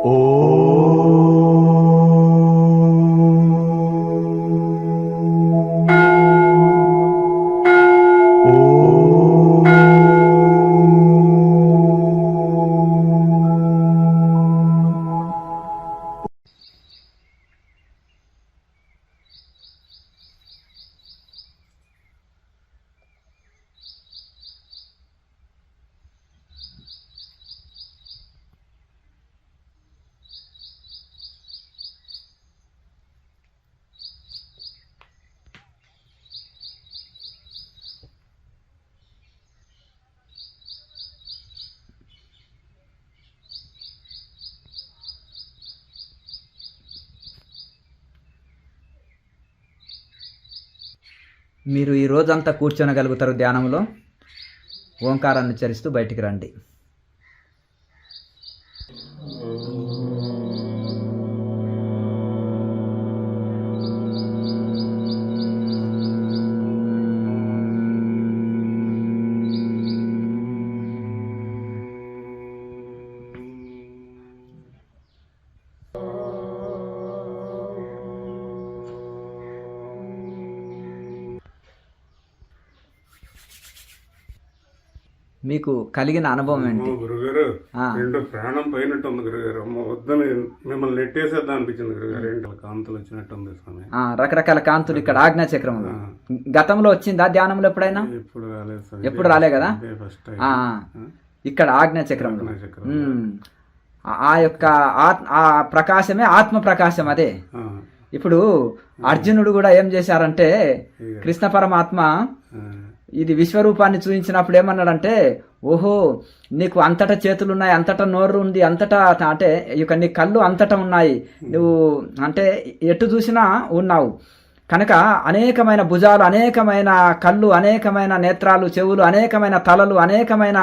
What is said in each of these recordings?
మీరు ఈ రోజంతా కూర్చొనగలుగుతారు ధ్యానంలో. ఓంకారాన్ని ఉచ్చరిస్తూ బయటికి రండి. మీకు కలిగిన అనుభవం ఏంటి? గురుగారు రెండు ప్రాణం పోయినట్టుంది గురుగారు. వద్దని మిమ్మల్ని నెట్టేసేద్దాం అనిపించింది గురుగారు. ఏంటి కాంతులు వచ్చినట్టుంది స్వామి. రకరకాల కాంతులు ఇక్కడ ఆజ్ఞా చక్రం గతంలో వచ్చిందా ధ్యానంలో ఎప్పుడైనా? ఎప్పుడు రాలేదు సార్. ఎప్పుడు రాలే కదా. ఇక్కడ ఆజ్ఞా చక్రం ఆ యొక్క ఆ ప్రకాశమే ఆత్మ ప్రకాశం. అదే ఇప్పుడు అర్జునుడు కూడా ఏం చేశారంటే, కృష్ణ పరమాత్మ ఇది విశ్వరూపాన్ని చూపించినప్పుడు ఏమన్నాడంటే, ఓహో నీకు అంతటా చేతులున్నాయి, అంతటా నోరు ఉంది, అంతటా అంటే ఇక నీ కళ్ళు అంతటా ఉన్నాయి, నువ్వు అంటే ఎటు చూసినా ఉన్నావు కనుక అనేకమైన భుజాలు, అనేకమైన కళ్ళు, అనేకమైన నేత్రాలు, చెవులు, అనేకమైన తలలు, అనేకమైన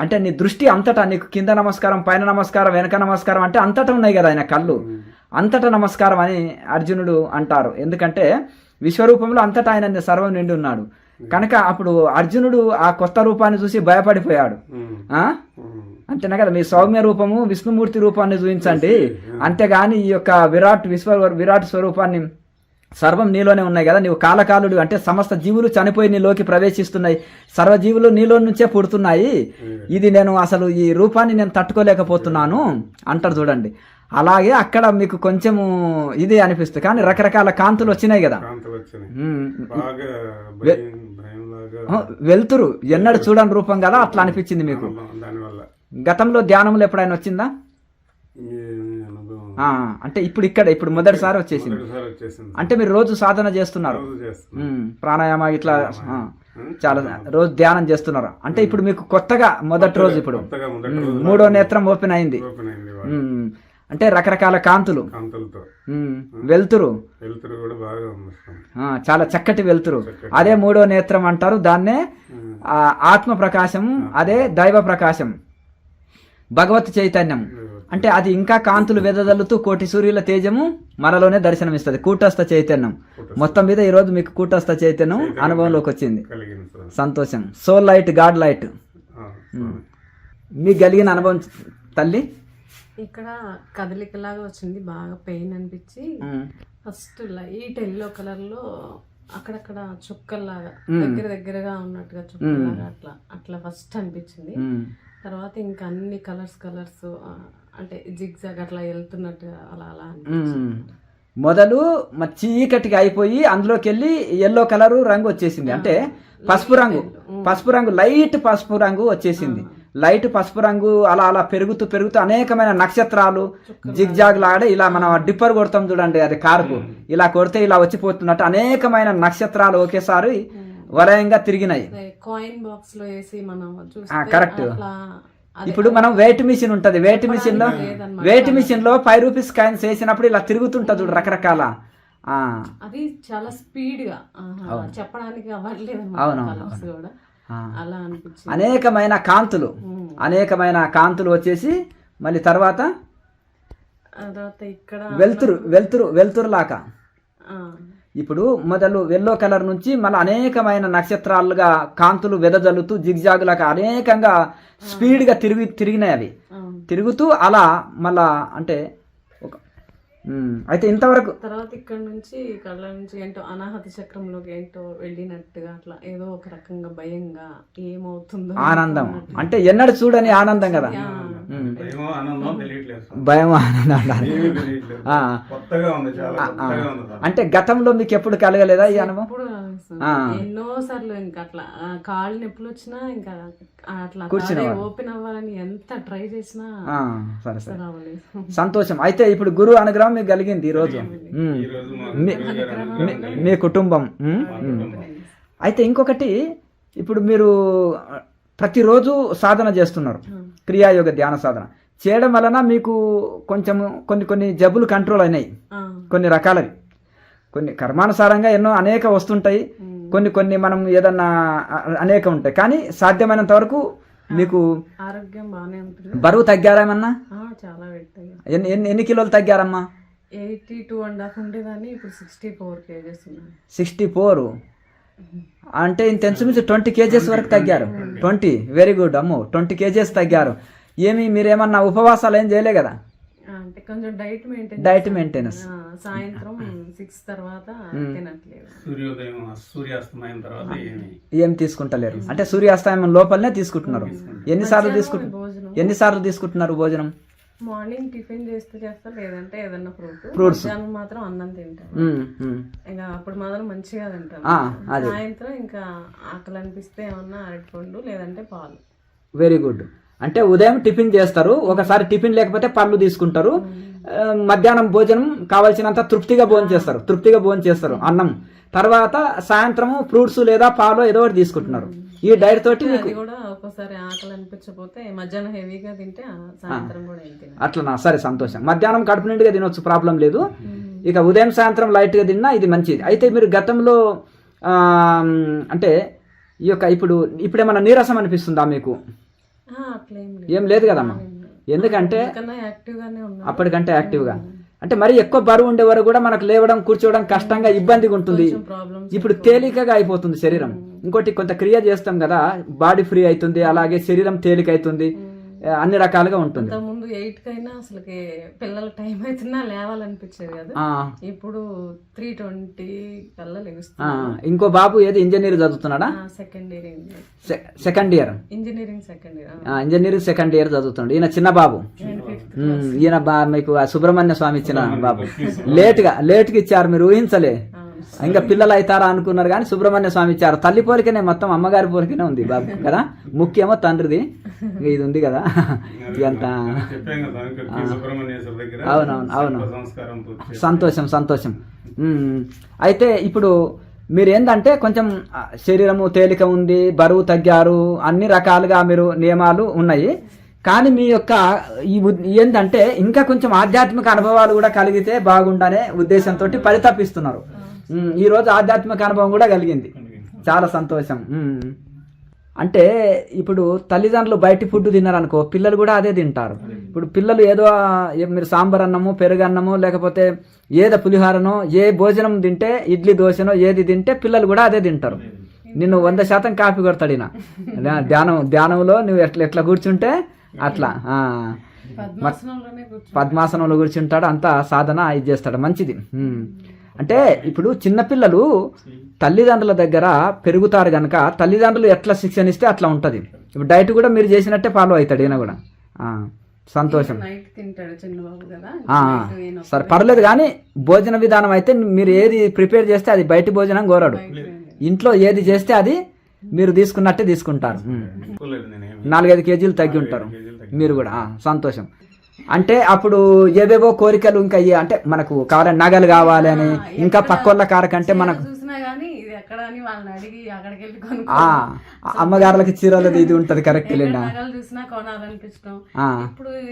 అంటే నీ దృష్టి అంతటా, నీకు కింద నమస్కారం, పైన నమస్కారం, వెనక నమస్కారం అంటే అంతటా ఉన్నాయి కదా ఆయన కళ్ళు. అంతటా నమస్కారం అని అర్జునుడు అంటారు. ఎందుకంటే విశ్వరూపంలో అంతటా ఆయన సర్వం నిండి ఉన్నాడు కనుక అప్పుడు అర్జునుడు ఆ కొత్త రూపాన్ని చూసి భయపడిపోయాడు. అంతేనా కదా, మీ సౌమ్య రూపము విష్ణుమూర్తి రూపాన్ని చూపించండి, అంతేగాని ఈ యొక్క విరాట్ స్వరూపాన్ని సర్వం నీలోనే ఉన్నాయి కదా, నీవు కాలకాలుడు అంటే సమస్త జీవులు చనిపోయి నీలోకి ప్రవేశిస్తున్నాయి, సర్వజీవులు నీలో నుంచే పుడుతున్నాయి, ఇది నేను అసలు ఈ రూపాన్ని నేను తట్టుకోలేకపోతున్నాను అంటారు చూడండి. అలాగే అక్కడ మీకు కొంచెము ఇది అనిపిస్తుంది, కానీ రకరకాల కాంతులు వచ్చినాయి కదా, వెళ్తురు ఎన్నడు చూడని రూపం కదా, అట్లా అనిపించింది మీకు. గతంలో ధ్యానంలో ఎప్పుడైనా వచ్చిందా? అంటే ఇప్పుడు మొదటిసారి వచ్చేసింది. అంటే మీరు రోజు సాధన చేస్తున్నారు, ప్రాణాయామ ఇట్లా చాలా రోజు ధ్యానం చేస్తున్నారు. అంటే ఇప్పుడు మీకు కొత్తగా మొదటి రోజు ఇప్పుడు మూడో నేత్రం ఓపెన్ అయింది. అంటే రకరకాల కాంతులు, వెలుతురు చాలా చక్కటి వెలుతురు, అదే మూడో నేత్రం అంటారు. దాన్నే ఆత్మ ప్రకాశం, అదే దైవ ప్రకాశం, భగవత్ చైతన్యం. అంటే అది ఇంకా కాంతులు వెదజల్లుతూ కోటి సూర్యుల తేజము మనలోనే దర్శనమిస్తుంది, కూటస్థ చైతన్యం. మొత్తం మీద ఈరోజు మీకు కూటస్థ చైతన్యం అనుభవంలోకి వచ్చింది. సంతోషం. సోల్ లైట్, గాడ్ లైట్ మీకు కలిగిన అనుభవం తల్లి. ఇక్కడ కదలికలాగా వచ్చింది, బాగా పెయిన్ అనిపించి ఫస్ట్ లైట్ ఎల్లో కలర్ లో అక్కడక్కడ చుక్కల్లాగా దగ్గరగా ఉన్నట్టుగా చుక్కల్లాగా అట్లా ఫస్ట్ అనిపించింది. తర్వాత ఇంకా అన్ని కలర్స్ అంటే జిగ్జాగ్ అట్లా వెళ్తున్నట్టుగా అలా అనిపించింది. మొదలు చీకటిగా అయిపోయి అందులోకి వెళ్ళి ఎల్లో కలర్ రంగు వచ్చేసింది, అంటే పసుపు రంగు లైట్ పసుపు రంగు వచ్చేసింది. లైట్ పసుపు రంగు అలా అలా పెరుగుతూ అనేకమైన నక్షత్రాలు జిగ్జాగ్ లాగా ఇలా మనం డిప్పర్ కొడతాం చూడండి, అది కార్పు ఇలా కొడితే ఇలా వచ్చిపోతున్నట్టు అనేకమైన నక్షత్రాలు ఒకేసారి వలయంగా తిరిగినాయి. కాయిన్ బాక్స్ లో వేసి మనం కరెక్ట్. ఇప్పుడు మనం వెయిట్ మిషన్ ఉంటది, వెయిట్ మిషన్ లో 5 రూపీస్ కాయిన్స్ వేసినప్పుడు ఇలా తిరుగుతుంటది రకరకాల, అది చాలా స్పీడ్ గా చెప్పడానికి అవ్వట్లేదు. అలా అనిపించింది. అనేకమైన కాంతులు వచ్చేసి మళ్ళీ తర్వాత ఇక్కడ వెలుతురు లాగా ఇప్పుడు మొదలు ఎల్లో కలర్ నుంచి మళ్ళీ అనేకమైన నక్షత్రాలుగా కాంతులు వెదజల్లుతూ జిగ్జాగులాగా అనేకంగా స్పీడ్గా తిరిగినాయి అవి అవును. తిరుగుతూ అలా మళ్ళా అంటే ఒక అయితే ఇంతవరకు తర్వాత ఇక్కడ నుంచి కళ్ళ నుంచి ఏంటో అనాహత చక్రంలోకి ఏంటో వెళ్ళినట్టుగా అట్లా ఏదో ఒక రకంగా భయంగా ఏమవుతుందో ఆనందం అంటే ఎన్నడూ చూడని ఆనందం కదా భయమో ఆనందం తెలియట్లేదు సార్. భయం ఆనందం అంటారు. ఏమీ తెలియట్లేదు. ఆ. కొత్తగా ఉంది, చాలా కొత్తగా ఉంది సార్. అంటే గతంలో మీకు ఎప్పుడు కలగలేదా ఈ అనుభవం? ఎప్పుడు అసలు ఎన్నో సార్లు ఇంకా అట్లా కాళ్ళు నొప్పులు వచ్చినా ఇంకా అట్లా ఓపెన్ అవ్వాలని ఎంత ట్రై చేసినా సరే సరే అవ్వలేదు. సంతోషం. అయితే ఇప్పుడు గురువు అనుగ్రహం మీకు కలిగింది ఈ రోజు ఈ రోజు మా మీ కుటుంబం. అయితే ఇంకొకటి ఇప్పుడు మీరు ప్రతిరోజు సాధన చేస్తున్నారు, క్రియాయోగ ధ్యాన సాధన చేయడం వలన మీకు కొంచెం కొన్ని జబ్బులు కంట్రోల్ అయినాయి, కొన్ని రకాలవి, కొన్ని కర్మానుసారంగా ఎన్నో అనేక వస్తుంటాయి, కొన్ని మనం ఏదన్నా అనేక ఉంటాయి. కానీ సాధ్యమైనంత వరకు మీకు ఆరోగ్యం బాగానే ఉంటుంది. బరువు తగ్గారేమన్నా? చాలా వెయిట్ ఎన్ని కిలోలు తగ్గారమ్మా? 82.5 ఉండేదాన్ని ఇప్పుడు 64 kgs ఉన్నాయి. 64 అంటే ఇంచుమించు 20 kgs వరకు తగ్గారు. 20 వెరీ గుడ్ అమ్మో, 20 kgs తగ్గారు. మీరేమన్నా ఉపవాసాలు ఏం చేయలే కదా? అంటే కొంచెం డైట్ మెయింటెనెన్స్. సాయంత్రం 6 తర్వాత తినట్లేదు. సూర్యోదయం సూర్యాస్తమయం తర్వాత ఏం తీసుకుంటలేరు అంటే సూర్యాస్తమయం లోపలనే తీసుకుంటున్నారు. ఎన్నిసార్లు తీసుకుంటున్నారు భోజనం? మార్నింగ్ టిఫిన్ చేస్తా, లేదంటే ఏదన్నా ఫ్రూట్స్. మాత్రం అన్నం తింటాను. ఇంకా అప్పుడు మాత్రం మంచిగా తింటాను. సాయంత్రం ఇంకా ఆకలి అనిపిస్తే ఏమన్నా అరటిపండు లేదంటే పాలు. Very good. అంటే ఉదయం టిఫిన్ చేస్తారు, ఒకసారి టిఫిన్ లేకపోతే పళ్ళు తీసుకుంటారు, మధ్యాహ్నం భోజనం కావాల్సినంత తృప్తిగా భోజనం చేస్తారు అన్నం. తర్వాత సాయంత్రము ఫ్రూట్స్ లేదా పాలు ఏదో ఒకటి తీసుకుంటున్నారు. ఈ డైట్ తోటి అది కూడా ఒక్కోసారి ఆకలి అనిపించకపోతే మధ్యాహ్నం హెవీగా తింటే సాయంత్రం కూడా అట్లనా? సరే సంతోషం. మధ్యాహ్నం కడుపు నిండుగా తినొచ్చు, ప్రాబ్లం లేదు. ఇక ఉదయం సాయంత్రం లైట్గా తిన్నా ఇది మంచిది. అయితే మీరు గతంలో అంటే ఈ యొక్క ఇప్పుడేమన్నా నీరసం అనిపిస్తుందా మీకు? ఏం లేదు కదమ్మా, ఎందుకంటే అప్పటికంటే యాక్టివ్గా అంటే మరి ఎక్కువ బరువు ఉండే వరకు కూడా మనకు లేవడం కూర్చోవడం కష్టంగా ఇబ్బందిగా ఉంటుంది. ఇప్పుడు తేలికగా అయిపోతుంది శరీరం. ఇంకోటి కొంత క్రియ చేస్తాం కదా, బాడీ ఫ్రీ అవుతుంది, అలాగే శరీరం తేలిక అవుతుంది, అన్ని రకాలుగా ఉంటుంది. ముందు 8 కైనా అసలు పిల్లల టైం అవుతున్నా లేవాలనిపించేది కదా, ఇప్పుడు 3:20 కల్లా లెగుస్తాను. ఇంకో బాబు ఏది ఇంజనీర్ చదువుతున్నాడా? Second year engineering second year చదువుతున్నాడు. ఈయన చిన్న బాబు, ఈయన మీకు సుబ్రహ్మణ్య స్వామి ఇచ్చిన బాబు. లేట్గా ఇచ్చారు, మీరు ఊహించలే. ఇంకా పిల్లలు అవుతారా అనుకున్నారు కానీ సుబ్రహ్మణ్య స్వామి ఇచ్చారు. తల్లి పోలికనే, మొత్తం అమ్మగారి పోలికనే ఉంది బాబు కదా. ముఖ్యమో తండ్రిది, ఇది ఉంది కదా ఎంత. అవునవును. సంతోషం. అయితే ఇప్పుడు మీరు ఏంటంటే కొంచెం శరీరము తేలిక ఉంది, బరువు తగ్గారు, అన్ని రకాలుగా మీరు నియమాలు ఉన్నాయి. కానీ మీ యొక్క ఏంటంటే ఇంకా కొంచెం ఆధ్యాత్మిక అనుభవాలు కూడా కలిగితే బాగుండనే ఉద్దేశంతో పరితపిస్తున్నారు. ఈ రోజు ఆధ్యాత్మిక అనుభవం కూడా కలిగింది, చాలా సంతోషం. అంటే ఇప్పుడు తల్లిదండ్రులు బయట ఫుడ్ తిన్నారనుకో, పిల్లలు కూడా అదే తింటారు. ఇప్పుడు పిల్లలు ఏదో మీరు సాంబార్ అన్నము, పెరుగన్నము, లేకపోతే ఏదో పులిహారనో, ఏ భోజనం తింటే, ఇడ్లీ దోశనో ఏది తింటే పిల్లలు కూడా అదే తింటారు. నిన్ను 100% కాపీ కొడతాడు ఈయన. ధ్యానంలో నువ్వు ఎట్లా కూర్చుంటే అట్లా పద్మాసనంలో కూర్చుంటాడు, అంతా సాధన ఇది చేస్తాడు, మంచిది. అంటే ఇప్పుడు చిన్నపిల్లలు తల్లిదండ్రుల దగ్గర పెరుగుతారు గనక తల్లిదండ్రులు ఎట్లా శిక్షణ ఇస్తే అట్లా ఉంటుంది. ఇప్పుడు డైట్ కూడా మీరు చేసినట్టే ఫాలో అవుతాడు ఈయన కూడా. సంతోషం. సరే పర్లేదు, కానీ భోజన విధానం అయితే మీరు ఏది ప్రిపేర్ చేస్తే అది బయట భోజనం కోరాడు. ఇంట్లో ఏది చేస్తే అది మీరు తీసుకున్నట్టే తీసుకుంటారు. 4-5 కేజీలు తగ్గి ఉంటారు మీరు కూడా. సంతోషం. అంటే అప్పుడు ఏవేవో కోరికలు ఇంకా అంటే మనకు కావాలని నగలు కావాలని, ఇంకా పక్కోళ్ళ కారకంటే మనకు అమ్మగారులకి చీరలు ఇది ఉంటది, కరెక్ట్ లేండి. చూసినా కొనాలనిపించడం.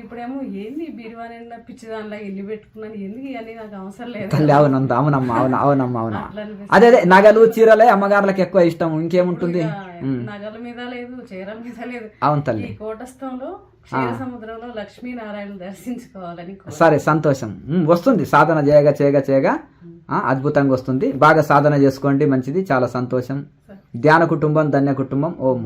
ఇప్పుడేమో ఏంది బీరువాని పిచ్చి దానిలో ఎన్ని పెట్టుకున్నాను, ఎందుకు అని నాకు అవసరం లేదు. అవునమ్మా. అదే నగలు చీరలే అమ్మగారులకు ఎక్కువ ఇష్టం, ఇంకేముంటుంది. నగల మీద లేదు, చీరల మీద లేదు. అవును తల్లి. కోటస్థంలో సముద్రంలో లక్ష్మీనారాయణ దర్శించుకోవాలని. సరే సంతోషం. వస్తుంది సాధన చేయగా అద్భుతంగా వస్తుంది. బాగా సాధన చేసుకోండి, మంచిది, చాలా సంతోషం. ధ్యాన కుటుంబం ధన్య కుటుంబం. ఓం.